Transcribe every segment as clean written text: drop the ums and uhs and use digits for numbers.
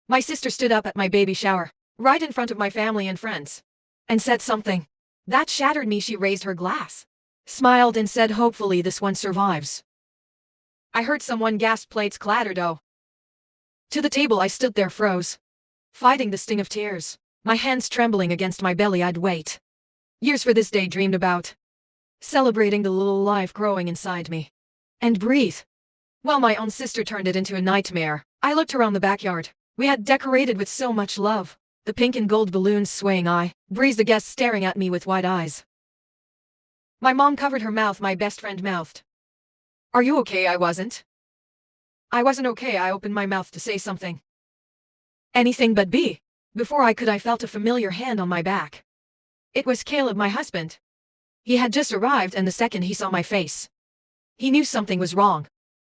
My sister stood up at my baby shower, right in front of my family and friends, and said something that shattered me. She raised her glass, smiled and said, "Hopefully this one survives." I heard someone gasp, plates clattered. Oh. To the table I stood there, froze, fighting the sting of tears, my hands trembling against my belly. I'd wait years for this day, dreamed about, celebrating the little life growing inside me, and breathe. Well, my own sister turned it into a nightmare. I looked around the backyard. We had decorated with so much love, the pink and gold balloons swaying. I breezed, the guests staring at me with wide eyes. My mom covered her mouth. My best friend mouthed, "Are you okay?" I wasn't okay. I opened my mouth to say something. Anything but be. Before I could, I felt a familiar hand on my back. It was Caleb, my husband. He had just arrived, and the second he saw my face, he knew something was wrong.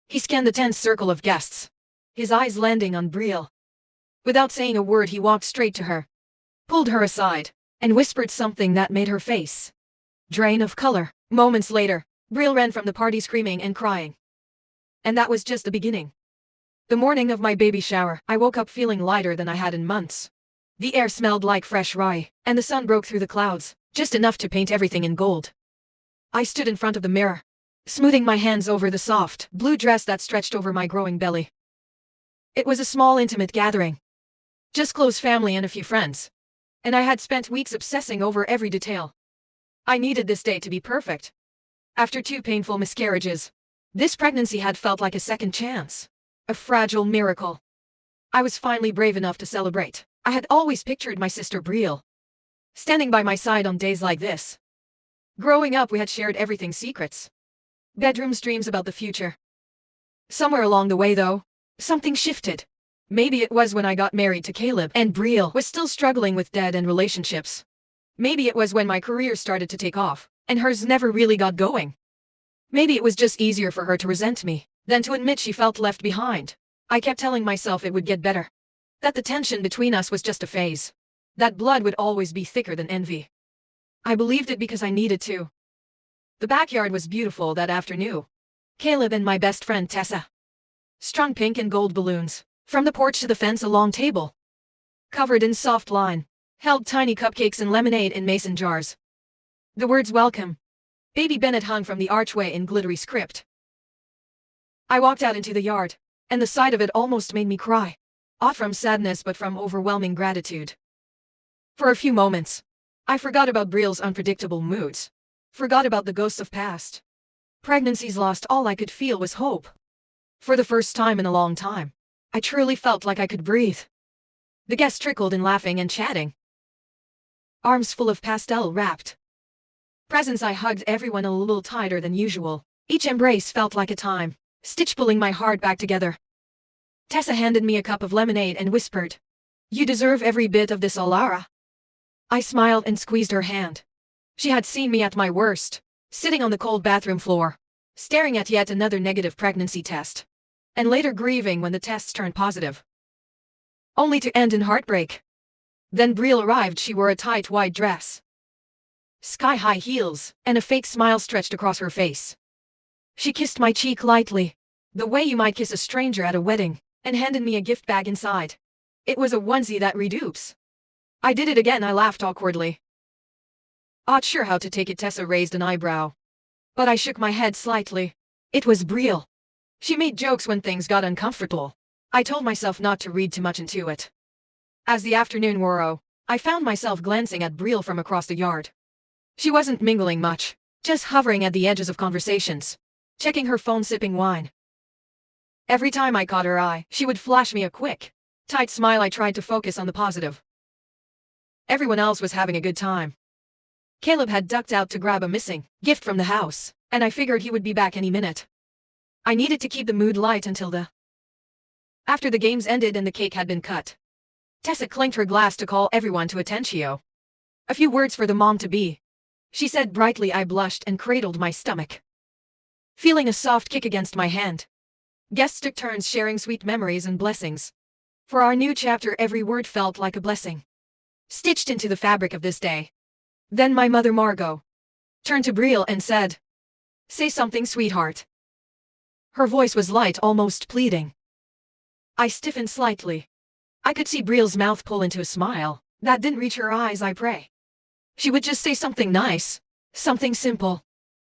He scanned the tense circle of guests, his eyes landing on Betrayal. Without saying a word, he walked straight to her, pulled her aside, and whispered something that made her face drain of color. Moments later, Betrayal ran from the party screaming and crying. And that was just the beginning. The morning of my baby shower, I woke up feeling lighter than I had in months. The air smelled like fresh rye, and the sun broke through the clouds, just enough to paint everything in gold. I stood in front of the mirror, smoothing my hands over the soft, blue dress that stretched over my growing belly. It was a small, intimate gathering. Just close family and a few friends. And I had spent weeks obsessing over every detail. I needed this day to be perfect. After 2 painful miscarriages, this pregnancy had felt like a second chance. A fragile miracle. I was finally brave enough to celebrate. I had always pictured my sister Betrayal standing by my side on days like this. Growing up, we had shared everything: secrets, bedrooms, dreams about the future. Somewhere along the way, though, something shifted. Maybe it was when I got married to Caleb and Betrayal was still struggling with dead-end relationships. Maybe it was when my career started to take off, and hers never really got going. Maybe it was just easier for her to resent me than to admit she felt left behind. I kept telling myself it would get better, that the tension between us was just a phase, that blood would always be thicker than envy. I believed it because I needed to. The backyard was beautiful that afternoon. Caleb and my best friend Tessa strung pink and gold balloons from the porch to the fence. A long table, covered in soft line, held tiny cupcakes and lemonade in mason jars. The words "Welcome, Baby Bennett" hung from the archway in glittery script. I walked out into the yard, and the sight of it almost made me cry. Not from sadness, but from overwhelming gratitude. For a few moments, I forgot about Betrayal's unpredictable moods, forgot about the ghosts of past pregnancies lost. All I could feel was hope. For the first time in a long time, I truly felt like I could breathe. The guests trickled in, laughing and chatting, arms full of pastel-wrapped presents. I hugged everyone a little tighter than usual. Each embrace felt like a time stitch pulling my heart back together. Tessa handed me a cup of lemonade and whispered, "You deserve every bit of this, Alara." I smiled and squeezed her hand. She had seen me at my worst, sitting on the cold bathroom floor, staring at yet another negative pregnancy test, and later grieving when the tests turned positive, only to end in heartbreak. Then Betrayal arrived. She wore a tight white dress, sky-high heels, and a fake smile stretched across her face. She kissed my cheek lightly, the way you might kiss a stranger at a wedding, and handed me a gift bag inside. It was a onesie that read "Oops." I did it again. I laughed awkwardly. Not sure how to take it. Tessa raised an eyebrow, but I shook my head slightly. It was Betrayal. She made jokes when things got uncomfortable. I told myself not to read too much into it. As the afternoon wore on, I found myself glancing at Betrayal from across the yard. She wasn't mingling much, just hovering at the edges of conversations, checking her phone, sipping wine. Every time I caught her eye, she would flash me a quick, tight smile. I tried to focus on the positive. Everyone else was having a good time. Caleb had ducked out to grab a missing gift from the house, and I figured he would be back any minute. I needed to keep the mood light until after the games ended and the cake had been cut. Tessa clinked her glass to call everyone to attention. "A few words for the mom-to-be," she said brightly. I blushed and cradled my stomach, feeling a soft kick against my hand. Guests took turns sharing sweet memories and blessings. For our new chapter, every word felt like a blessing, stitched into the fabric of this day. Then my mother, Margot, turned to Betrayal and said, "Say something, sweetheart." Her voice was light, almost pleading. I stiffened slightly. I could see Brielle's mouth pull into a smile that didn't reach her eyes, I pray. She would just say something nice. Something simple.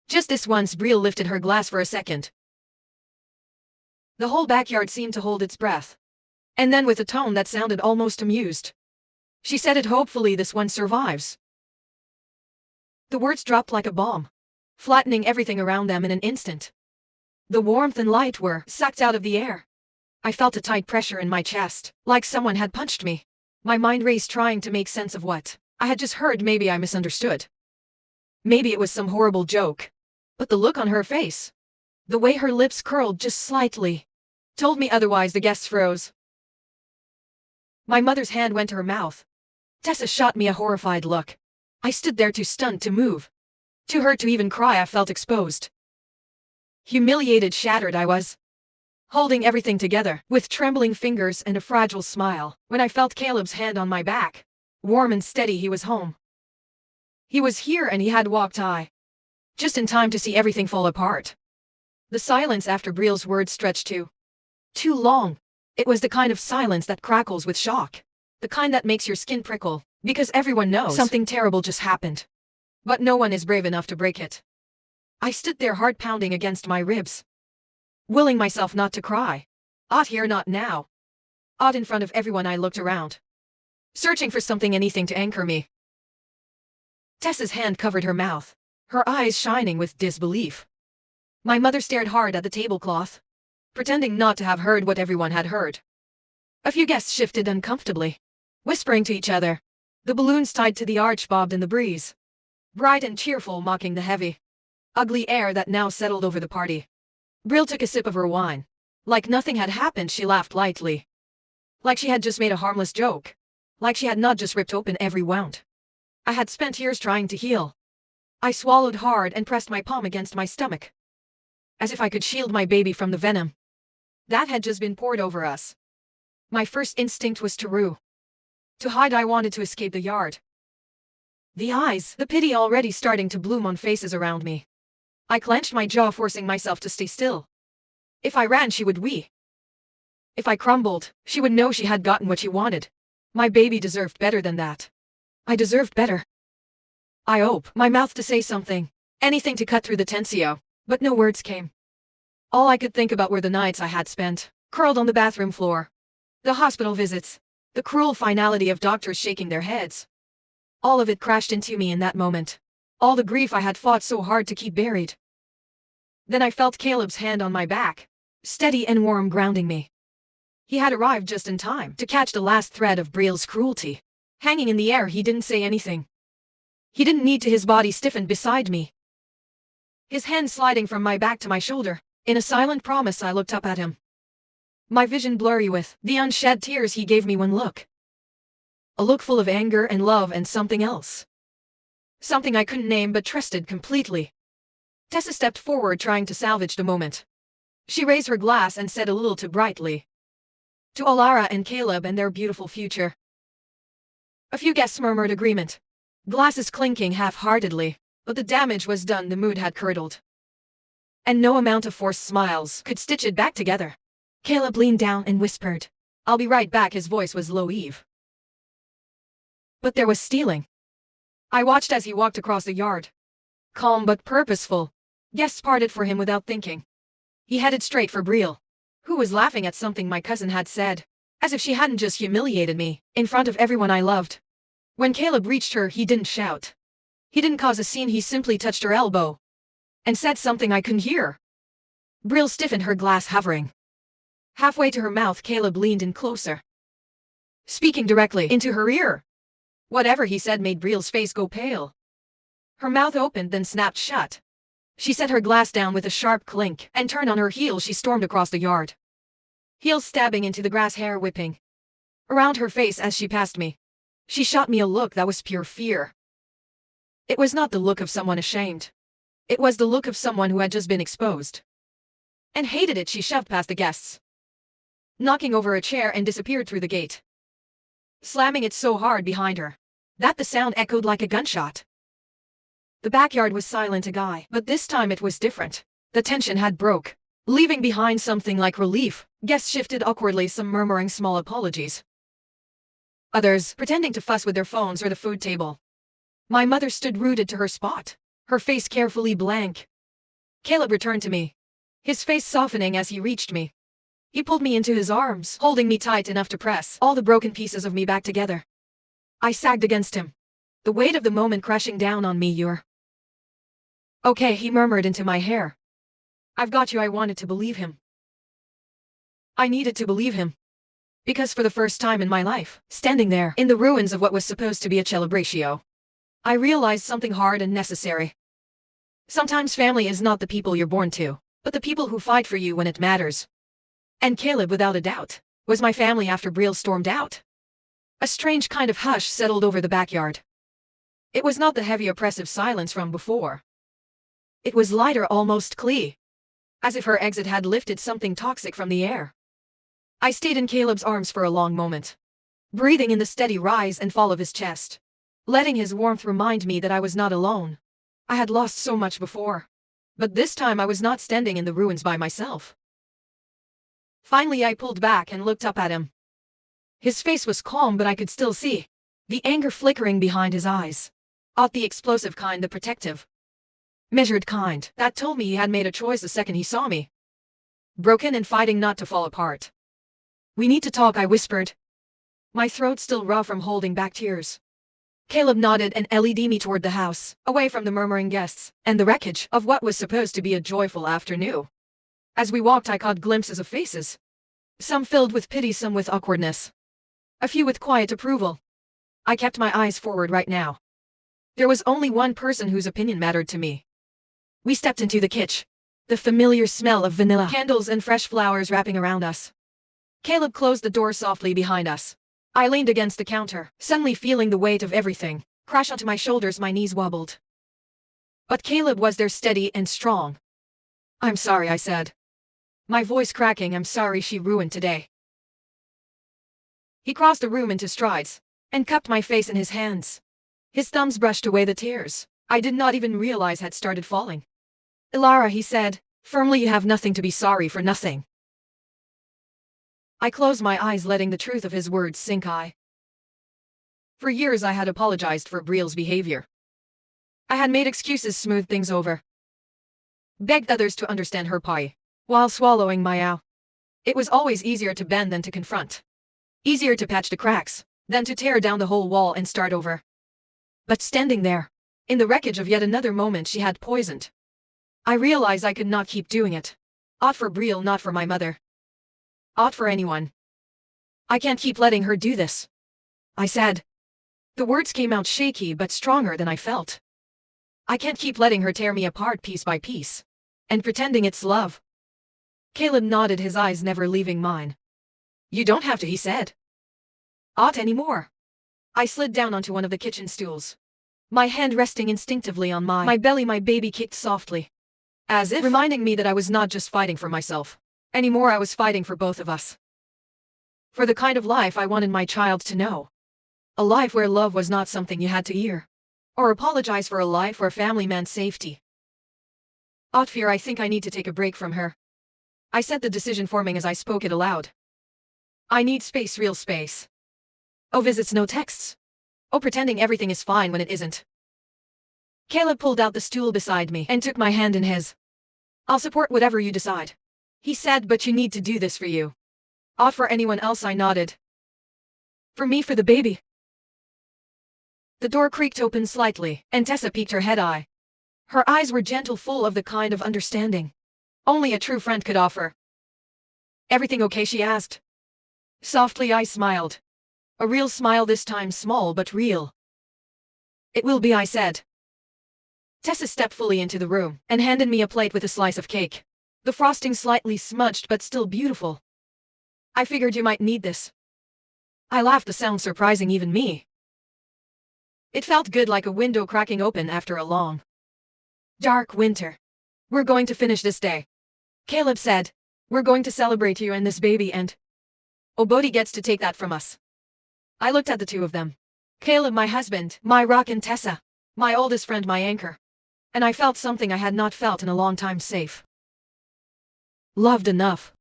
Just this once Brielle lifted her glass for a second. The whole backyard seemed to hold its breath. And then with a tone that sounded almost amused, she said it, hopefully this one survives. The words dropped like a bomb, flattening everything around them in an instant. The warmth and light were sucked out of the air. I felt a tight pressure in my chest, like someone had punched me. My mind raced, trying to make sense of what I had just heard. Maybe I misunderstood. Maybe it was some horrible joke. But the look on her face, the way her lips curled just slightly, told me otherwise. The guests froze. My mother's hand went to her mouth. Tessa shot me a horrified look. I stood there too stunned to move. Too hurt to even cry. I felt exposed. Humiliated, shattered I was. Holding everything together, with trembling fingers and a fragile smile, when I felt Caleb's hand on my back. Warm and steady. He was home. He was here, and he had walked just in time to see everything fall apart. The silence after Brielle's words stretched too long. It was the kind of silence that crackles with shock. The kind that makes your skin prickle, because everyone knows something terrible just happened. But no one is brave enough to break it. I stood there, heart pounding against my ribs, willing myself not to cry. Out here, not now. Out in front of everyone. I looked around, searching for something, anything to anchor me. Tessa's hand covered her mouth, her eyes shining with disbelief. My mother stared hard at the tablecloth, pretending not to have heard what everyone had heard. A few guests shifted uncomfortably, whispering to each other. The balloons tied to the arch bobbed in the breeze, bright and cheerful, mocking the heavy, ugly air that now settled over the party. Brielle took a sip of her wine. Like nothing had happened, she laughed lightly. Like she had just made a harmless joke. Like she had not just ripped open every wound I had spent years trying to heal. I swallowed hard and pressed my palm against my stomach, as if I could shield my baby from the venom that had just been poured over us. My first instinct was to hide. I wanted to escape the yard. The eyes, the pity already starting to bloom on faces around me. I clenched my jaw, forcing myself to stay still. If I ran, she would wee. If I crumbled, she would know she had gotten what she wanted. My baby deserved better than that. I deserved better. I opened my mouth to say something, anything to cut through the tensio, but no words came. All I could think about were the nights I had spent, curled on the bathroom floor. The hospital visits. The cruel finality of doctors shaking their heads. All of it crashed into me in that moment. All the grief I had fought so hard to keep buried. Then I felt Caleb's hand on my back, steady and warm, grounding me. He had arrived just in time to catch the last thread of Brielle's cruelty. Hanging in the air, he didn't say anything. He didn't need to. His body stiffened beside me, his hand sliding from my back to my shoulder. In a silent promise, I looked up at him, my vision blurry with the unshed tears. He gave me one look. A look full of anger and love and something else. Something I couldn't name but trusted completely. Tessa stepped forward, trying to salvage the moment. She raised her glass and said a little too brightly, "To Alara and Caleb and their beautiful future." A few guests murmured agreement, glasses clinking half-heartedly, but the damage was done. The mood had curdled, and no amount of forced smiles could stitch it back together. Caleb leaned down and whispered, "I'll be right back." His voice was low, Eve, but there was stealing. I watched as he walked across the yard, calm but purposeful. Guests parted for him without thinking. He headed straight for Brielle, who was laughing at something my cousin had said, as if she hadn't just humiliated me in front of everyone I loved. When Caleb reached her, he didn't shout. He didn't cause a scene. He simply touched her elbow and said something I couldn't hear. Brielle stiffened, her glass hovering halfway to her mouth. Caleb leaned in closer, speaking directly into her ear. Whatever he said made Brielle's face go pale. Her mouth opened, then snapped shut. She set her glass down with a sharp clink and turned on her heel. She stormed across the yard, heels stabbing into the grass, hair whipping around her face as she passed me. She shot me a look that was pure fear. It was not the look of someone ashamed. It was the look of someone who had just been exposed and hated it. She shoved past the guests, knocking over a chair, and disappeared through the gate, slamming it so hard behind her that the sound echoed like a gunshot. The backyard was silent, but this time it was different. The tension had broke, leaving behind something like relief. Guests shifted awkwardly, some murmuring small apologies, Others, pretending to fuss with their phones or the food table. My mother stood rooted to her spot, her face carefully blank. Caleb returned to me, his face softening as he reached me. He pulled me into his arms, holding me tight enough to press all the broken pieces of me back together. I sagged against him, the weight of the moment crashing down on me. "You're okay," he murmured into my hair. "I've got you." I wanted to believe him. I needed to believe him. Because for the first time in my life, standing there, in the ruins of what was supposed to be a celebratio, I realized something hard and necessary. Sometimes family is not the people you're born to, but the people who fight for you when it matters. And Caleb, without a doubt, was my family after Betrayal stormed out. A strange kind of hush settled over the backyard. It was not the heavy oppressive silence from before. It was lighter, almost clee, as if her exit had lifted something toxic from the air. I stayed in Caleb's arms for a long moment, breathing in the steady rise and fall of his chest, letting his warmth remind me that I was not alone. I had lost so much before, but this time I was not standing in the ruins by myself. Finally, I pulled back and looked up at him. His face was calm, but I could still see the anger flickering behind his eyes. Not the explosive kind, the protective, measured kind that told me he had made a choice the second he saw me, broken and fighting not to fall apart. "We need to talk," I whispered, my throat still raw from holding back tears. Caleb nodded and led me toward the house, away from the murmuring guests and the wreckage of what was supposed to be a joyful afternoon. As we walked, I caught glimpses of faces, some filled with pity, some with awkwardness, a few with quiet approval. I kept my eyes forward right now. There was only one person whose opinion mattered to me. We stepped into the kitchen, the familiar smell of vanilla candles and fresh flowers wrapping around us. Caleb closed the door softly behind us. I leaned against the counter, suddenly feeling the weight of everything crash onto my shoulders. My knees wobbled. But Caleb was there, steady and strong. "I'm sorry," I said, my voice cracking. "I'm sorry she ruined today." He crossed the room into strides and cupped my face in his hands. His thumbs brushed away the tears I did not even realize had started falling. "Ilara," he said firmly, "you have nothing to be sorry for, nothing." I closed my eyes, letting the truth of his words sink. For years I had apologized for Betrayal's behavior. I had made excuses, smoothed things over, begged others to understand her pie, while swallowing my ow. It was always easier to bend than to confront. Easier to patch the cracks than to tear down the whole wall and start over. But standing there, in the wreckage of yet another moment she had poisoned, I realized I could not keep doing it. Not for Betrayal, not for my mother. Not for anyone. "I can't keep letting her do this," I said. The words came out shaky but stronger than I felt. "I can't keep letting her tear me apart piece by piece, and pretending it's love." Caleb nodded, his eyes never leaving mine. "You don't have to," he said. "Not anymore." I slid down onto one of the kitchen stools, my hand resting instinctively on my belly. My baby kicked softly, as if reminding me that I was not just fighting for myself anymore. I was fighting for both of us. For the kind of life I wanted my child to know. A life where love was not something you had to ear or apologize for, a life where family meant safety. Not fear. "I think I need to take a break from her," I said, the decision forming as I spoke it aloud. "I need space, real space. Oh, visits, no texts. Oh, pretending everything is fine when it isn't." Caleb pulled out the stool beside me and took my hand in his. "I'll support whatever you decide," he said, "but you need to do this for you. Not for anyone else." I nodded. "For me, for the baby." The door creaked open slightly, and Tessa peeked her head. Her eyes were gentle, full of the kind of understanding only a true friend could offer. "Everything okay?" she asked. Softly, I smiled. A real smile this time, small but real. "It will be," I said. Tessa stepped fully into the room and handed me a plate with a slice of cake, the frosting slightly smudged but still beautiful. "I figured you might need this." I laughed, the sound surprising even me. It felt good, like a window cracking open after a long, dark winter. "We're going to finish this day," Caleb said. "We're going to celebrate you and this baby, and Obodi gets to take that from us." I looked at the two of them. Caleb, my husband, my rock, and Tessa, my oldest friend, my anchor. And I felt something I had not felt in a long time: safe. Loved enough.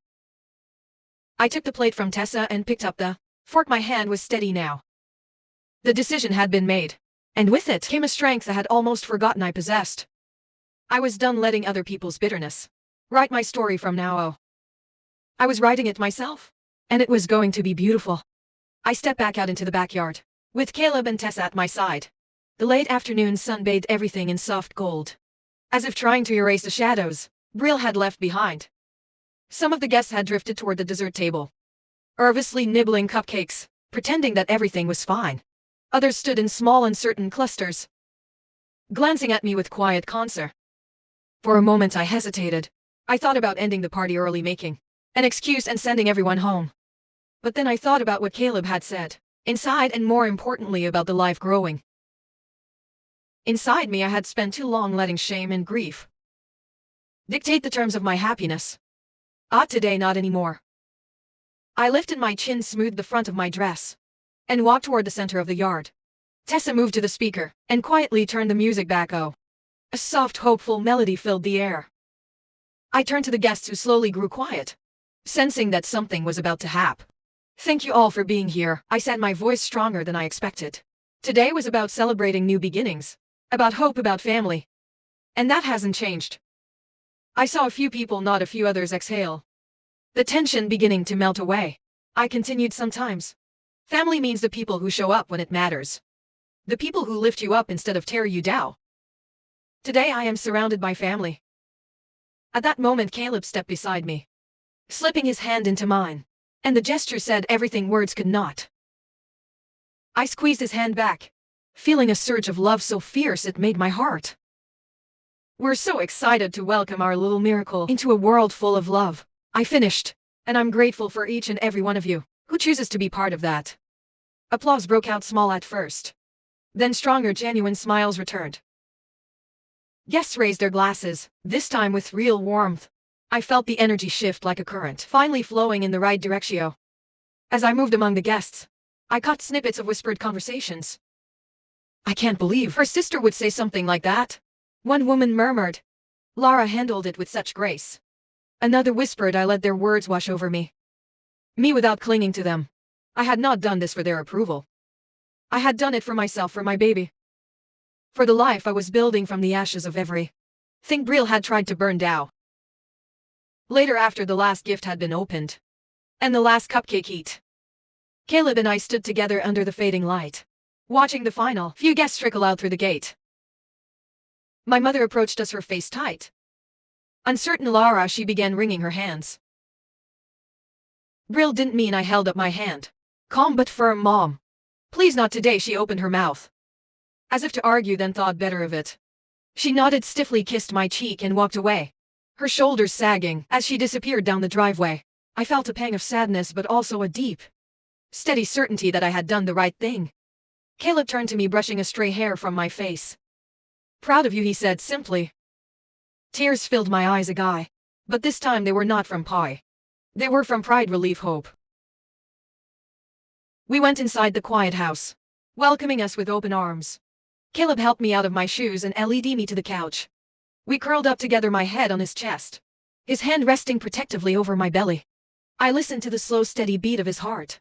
I took the plate from Tessa and picked up the fork. My hand was steady now, The decision had been made. And with it came a strength I had almost forgotten I possessed. I was done letting other people's bitterness write my story from now on. I was writing it myself. And it was going to be beautiful. I stepped back out into the backyard, with Caleb and Tessa at my side. The late afternoon sun bathed everything in soft gold, as if trying to erase the shadows Brill had left behind. Some of the guests had drifted toward the dessert table, nervously nibbling cupcakes, pretending that everything was fine. Others stood in small uncertain clusters, glancing at me with quiet concern. For a moment I hesitated. I thought about ending the party early, making an excuse and sending everyone home. But then I thought about what Caleb had said inside, and more importantly about the life growing inside me. I had spent too long letting shame and grief dictate the terms of my happiness. Today not anymore. I lifted my chin, smoothed the front of my dress, and walked toward the center of the yard. Tessa moved to the speaker and quietly turned the music back. A soft, hopeful melody filled the air. I turned to the guests, who slowly grew quiet, sensing that something was about to happen. Thank you all for being here, I said, my voice stronger than I expected. Today was about celebrating new beginnings, about hope, about family. And that hasn't changed. I saw a few people nod, a few others exhale, the tension beginning to melt away. I continued, sometimes family means the people who show up when it matters, the people who lift you up instead of tear you down. Today I am surrounded by family. At that moment Caleb stepped beside me, slipping his hand into mine, and the gesture said everything words could not. I squeezed his hand back, feeling a surge of love so fierce it made my heart. We're so excited to welcome our little miracle into a world full of love, I finished, and I'm grateful for each and every one of you who chooses to be part of that. Applause broke out, small at first. Then stronger, genuine smiles returned. Guests raised their glasses, this time with real warmth. I felt the energy shift like a current, finally flowing in the right direction. As I moved among the guests, I caught snippets of whispered conversations. I can't believe her sister would say something like that, one woman murmured. Lara handled it with such grace. Another whispered, I let their words wash over me. Me without clinging to them. I had not done this for their approval. I had done it for myself, for my baby. For the life I was building from the ashes of everything Brill had tried to burn down. Later, after the last gift had been opened, and the last cupcake eat, Caleb and I stood together under the fading light, watching the final few guests trickle out through the gate. My mother approached us, her face tight. Uncertain, Lara, she began wringing her hands. Brill didn't mean. I held up my hand. Calm but firm, Mom. Please, not today. She opened her mouth, as if to argue, then thought better of it. She nodded stiffly, kissed my cheek, and walked away, her shoulders sagging as she disappeared down the driveway. I felt a pang of sadness, but also a deep, steady certainty that I had done the right thing. Caleb turned to me, brushing a stray hair from my face. Proud of you, he said simply. Tears filled my eyes, again, but this time they were not from pie. They were from pride, relief, hope. We went inside the quiet house, welcoming us with open arms. Caleb helped me out of my shoes and led me to the couch. We curled up together, my head on his chest, his hand resting protectively over my belly. I listened to the slow, steady beat of his heart.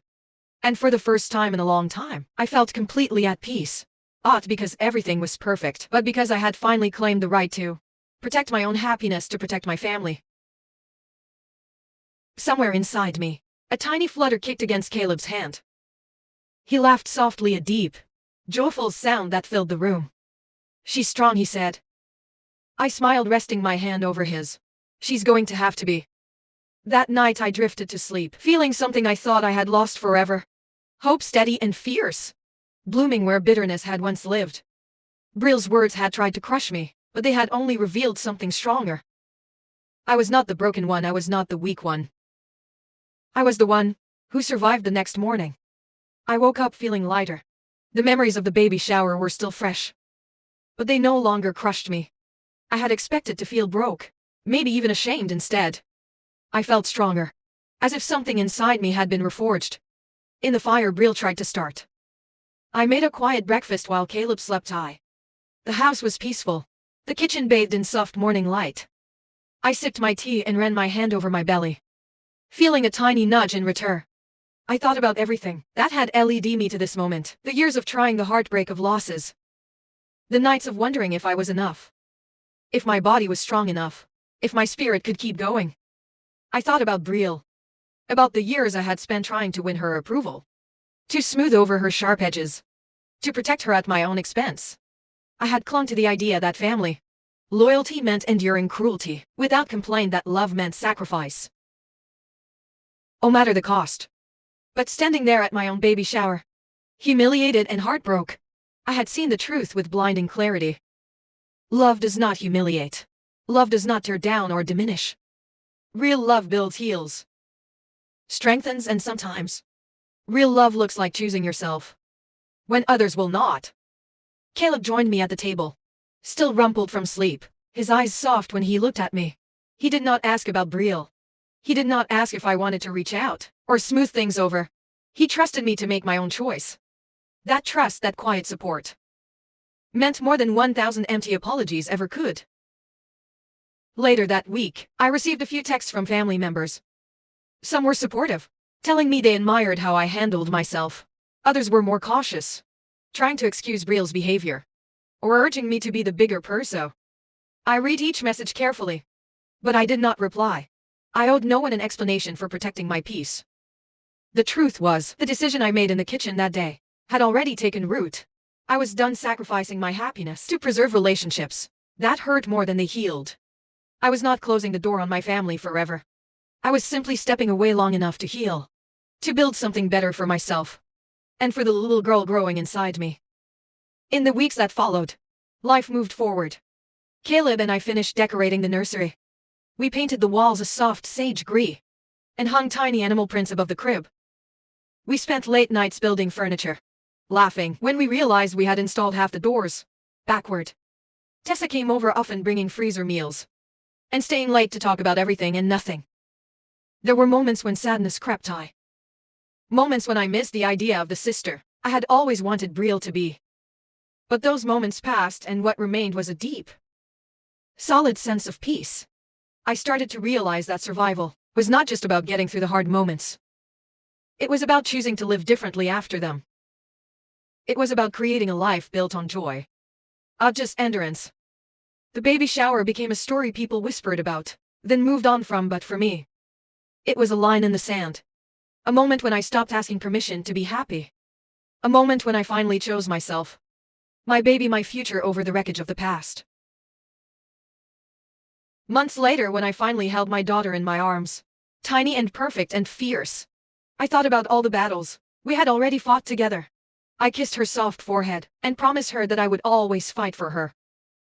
And for the first time in a long time, I felt completely at peace. Not because everything was perfect, but because I had finally claimed the right to protect my own happiness, to protect my family. Somewhere inside me, a tiny flutter kicked against Caleb's hand. He laughed softly, a deep, joyful sound that filled the room. She's strong, he said. I smiled, resting my hand over his. She's going to have to be. That night I drifted to sleep, feeling something I thought I had lost forever. Hope, steady and fierce, blooming where bitterness had once lived. Brill's words had tried to crush me, but they had only revealed something stronger. I was not the broken one, I was not the weak one. I was the one who survived the next morning. I woke up feeling lighter. The memories of the baby shower were still fresh, but they no longer crushed me. I had expected to feel broke, maybe even ashamed. Instead, I felt stronger, as if something inside me had been reforged. In the fire Brill tried to start, I made a quiet breakfast while Caleb slept. The house was peaceful, the kitchen bathed in soft morning light. I sipped my tea and ran my hand over my belly, feeling a tiny nudge in return. I thought about everything that had led me to this moment. The years of trying, the heartbreak of losses. The nights of wondering if I was enough. If my body was strong enough. If my spirit could keep going. I thought about Betrayal. About the years I had spent trying to win her approval. To smooth over her sharp edges. To protect her at my own expense. I had clung to the idea that family loyalty meant enduring cruelty, without complaint that love meant sacrifice. No matter the cost. But standing there at my own baby shower, humiliated and heartbroken, I had seen the truth with blinding clarity. Love does not humiliate. Love does not tear down or diminish. Real love builds, heals, strengthens, and sometimes real love looks like choosing yourself when others will not. Caleb joined me at the table, still rumpled from sleep, his eyes soft when he looked at me. He did not ask about Betrayal. He did not ask if I wanted to reach out or smooth things over. He trusted me to make my own choice. That trust, that quiet support, meant more than 1,000 empty apologies ever could. Later that week, I received a few texts from family members. Some were supportive, telling me they admired how I handled myself. Others were more cautious, trying to excuse Betrayal's behavior, or urging me to be the bigger person. I read each message carefully, but I did not reply. I owed no one an explanation for protecting my peace. The truth was, the decision I made in the kitchen that day had already taken root. I was done sacrificing my happiness to preserve relationships that hurt more than they healed. I was not closing the door on my family forever. I was simply stepping away long enough to heal, to build something better for myself, and for the little girl growing inside me. In the weeks that followed, life moved forward. Caleb and I finished decorating the nursery. We painted the walls a soft sage green and hung tiny animal prints above the crib. We spent late nights building furniture, laughing when we realized we had installed half the doors backward. Tessa came over often, bringing freezer meals and staying late to talk about everything and nothing. There were moments when sadness crept in. Moments when I missed the idea of the sister I had always wanted Betrayal to be. But those moments passed, and what remained was a deep, solid sense of peace. I started to realize that survival was not just about getting through the hard moments. It was about choosing to live differently after them. It was about creating a life built on joy, not just endurance. The baby shower became a story people whispered about, then moved on from, but for me, it was a line in the sand. A moment when I stopped asking permission to be happy. A moment when I finally chose myself, my baby, my future over the wreckage of the past. Months later, when I finally held my daughter in my arms, tiny and perfect and fierce, I thought about all the battles we had already fought together. I kissed her soft forehead and promised her that I would always fight for her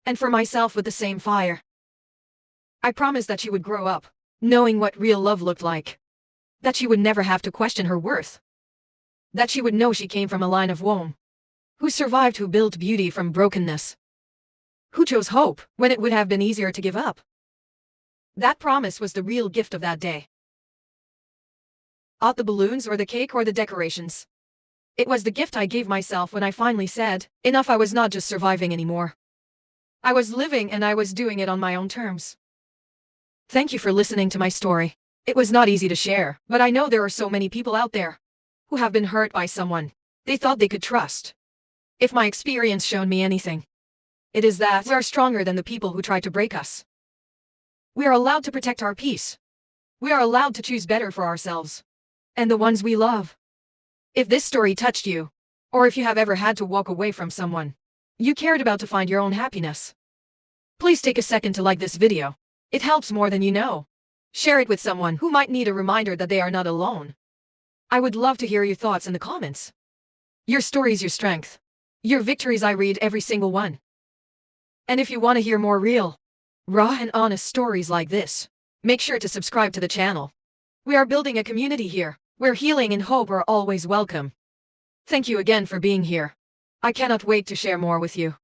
and for myself with the same fire. I promised that she would grow up knowing what real love looked like, that she would never have to question her worth, that she would know she came from a line of women who survived, who built beauty from brokenness, who chose hope when it would have been easier to give up. That promise was the real gift of that day. Not the balloons or the cake or the decorations. It was the gift I gave myself when I finally said, enough. I was not just surviving anymore. I was living, and I was doing it on my own terms. Thank you for listening to my story. It was not easy to share, but I know there are so many people out there who have been hurt by someone they thought they could trust. If my experience shown me anything, it is that we are stronger than the people who try to break us. We are allowed to protect our peace. We are allowed to choose better for ourselves and the ones we love. If this story touched you, or if you have ever had to walk away from someone you cared about to find your own happiness, please take a second to like this video. It helps more than you know. Share it with someone who might need a reminder that they are not alone. I would love to hear your thoughts in the comments. Your stories, your strength, your victories. I read every single one. And if you want to hear more real, raw and honest stories like this, make sure to subscribe to the channel. We are building a community here, where healing and hope are always welcome. Thank you again for being here. I cannot wait to share more with you.